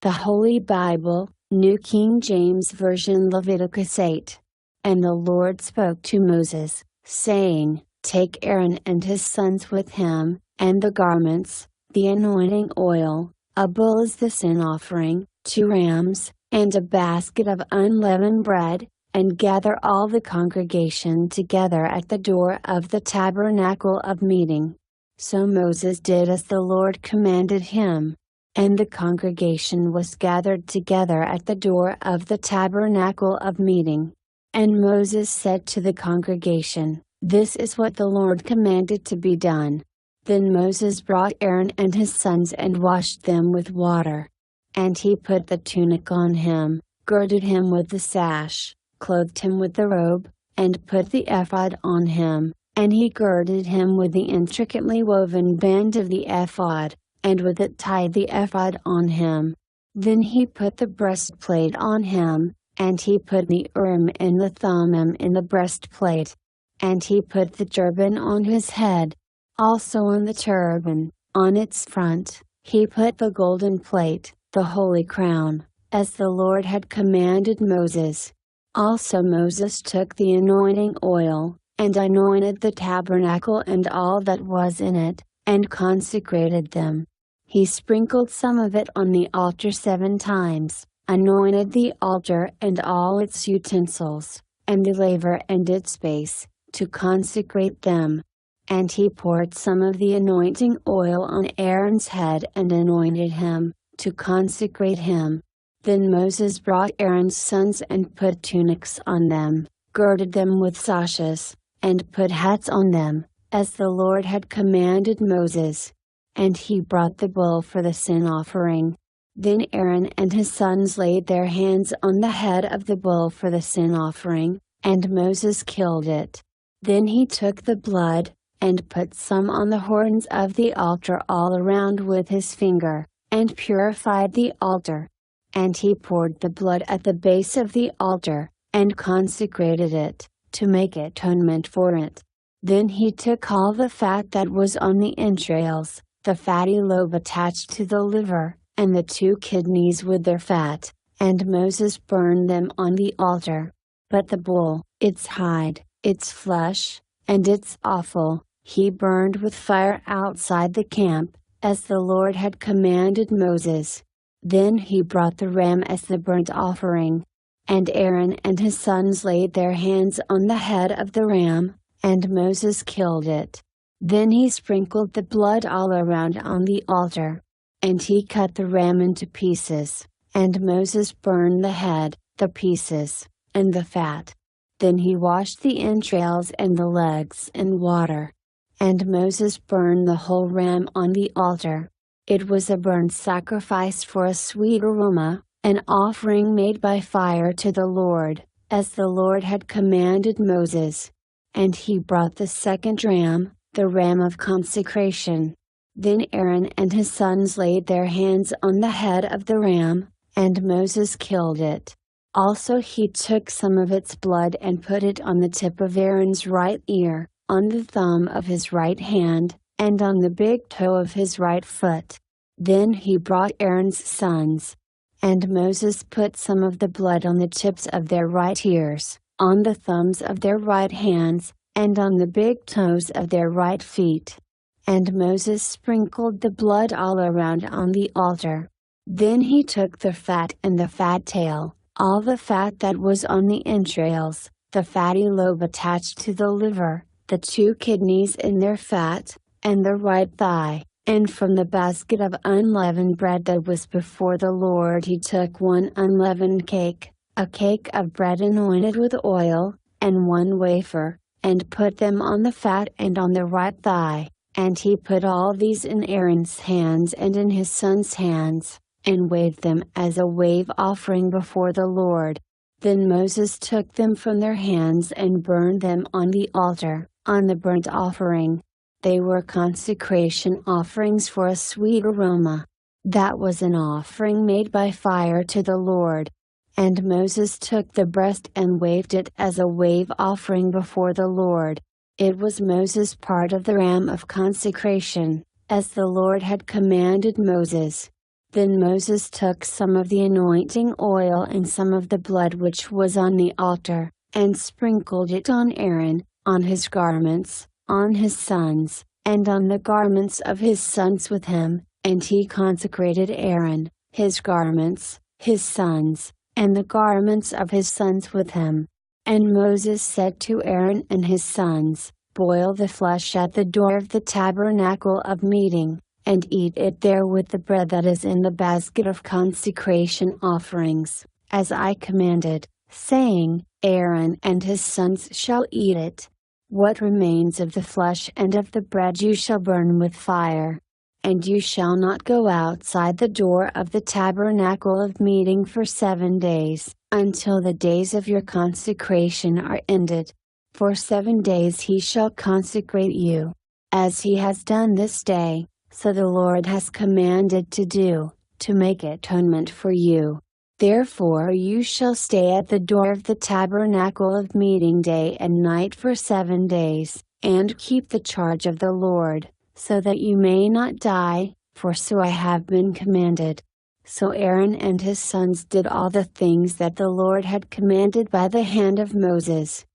The Holy Bible, New King James Version, Leviticus 8. And the Lord spoke to Moses, saying, Take Aaron and his sons with him, and the garments, the anointing oil, a bull as the sin offering, 2 rams, and a basket of unleavened bread, and gather all the congregation together at the door of the tabernacle of meeting. So Moses did as the Lord commanded him. And the congregation was gathered together at the door of the tabernacle of meeting. And Moses said to the congregation, This is what the Lord commanded to be done. Then Moses brought Aaron and his sons and washed them with water. And he put the tunic on him, girded him with the sash, clothed him with the robe, and put the ephod on him, and he girded him with the intricately woven band of the ephod, and with it tied the ephod on him. Then he put the breastplate on him, and he put the Urim and the Thummim in the breastplate. And he put the turban on his head. Also on the turban, on its front, he put the golden plate, the holy crown, as the Lord had commanded Moses. Also Moses took the anointing oil, and anointed the tabernacle and all that was in it, and consecrated them. He sprinkled some of it on the altar 7 times, anointed the altar and all its utensils, and the laver and its base, to consecrate them. And he poured some of the anointing oil on Aaron's head and anointed him, to consecrate him. Then Moses brought Aaron's sons and put tunics on them, girded them with sashes, and put hats on them, as the Lord had commanded Moses. And he brought the bull for the sin offering. Then Aaron and his sons laid their hands on the head of the bull for the sin offering, and Moses killed it. Then he took the blood, and put some on the horns of the altar all around with his finger, and purified the altar. And he poured the blood at the base of the altar, and consecrated it, to make atonement for it. Then he took all the fat that was on the entrails, the fatty lobe attached to the liver, and the 2 kidneys with their fat, and Moses burned them on the altar. But the bull, its hide, its flesh, and its offal, he burned with fire outside the camp, as the Lord had commanded Moses. Then he brought the ram as the burnt offering. And Aaron and his sons laid their hands on the head of the ram, and Moses killed it. Then he sprinkled the blood all around on the altar. And he cut the ram into pieces, and Moses burned the head, the pieces, and the fat. Then he washed the entrails and the legs in water. And Moses burned the whole ram on the altar. It was a burnt sacrifice for a sweet aroma, an offering made by fire to the Lord, as the Lord had commanded Moses. And he brought the 2nd ram, the ram of consecration. Then Aaron and his sons laid their hands on the head of the ram, and Moses killed it. Also he took some of its blood and put it on the tip of Aaron's right ear, on the thumb of his right hand, and on the big toe of his right foot. Then he brought Aaron's sons. And Moses put some of the blood on the tips of their right ears, on the thumbs of their right hands, and on the big toes of their right feet. And Moses sprinkled the blood all around on the altar. Then he took the fat and the fat tail, all the fat that was on the entrails, the fatty lobe attached to the liver, the 2 kidneys in their fat, and the right thigh, and from the basket of unleavened bread that was before the Lord he took 1 unleavened cake, a cake of bread anointed with oil, and 1 wafer, and put them on the fat and on the right thigh. And he put all these in Aaron's hands and in his sons' hands, and waved them as a wave offering before the Lord. Then Moses took them from their hands and burned them on the altar, on the burnt offering. They were consecration offerings for a sweet aroma. That was an offering made by fire to the Lord. And Moses took the breast and waved it as a wave offering before the Lord. It was Moses' part of the ram of consecration, as the Lord had commanded Moses. Then Moses took some of the anointing oil and some of the blood which was on the altar, and sprinkled it on Aaron, on his garments, on his sons, and on the garments of his sons with him, and he consecrated Aaron, his garments, his sons, and the garments of his sons with him. And Moses said to Aaron and his sons, "Boil the flesh at the door of the tabernacle of meeting, and eat it there with the bread that is in the basket of consecration offerings, as I commanded, saying, Aaron and his sons shall eat it. What remains of the flesh and of the bread you shall burn with fire. And you shall not go outside the door of the tabernacle of meeting for 7 days, until the days of your consecration are ended. For 7 days he shall consecrate you, as he has done this day, so the Lord has commanded to do, to make atonement for you. Therefore you shall stay at the door of the tabernacle of meeting day and night for 7 days, and keep the charge of the Lord, so that you may not die, for so I have been commanded." So Aaron and his sons did all the things that the Lord had commanded by the hand of Moses.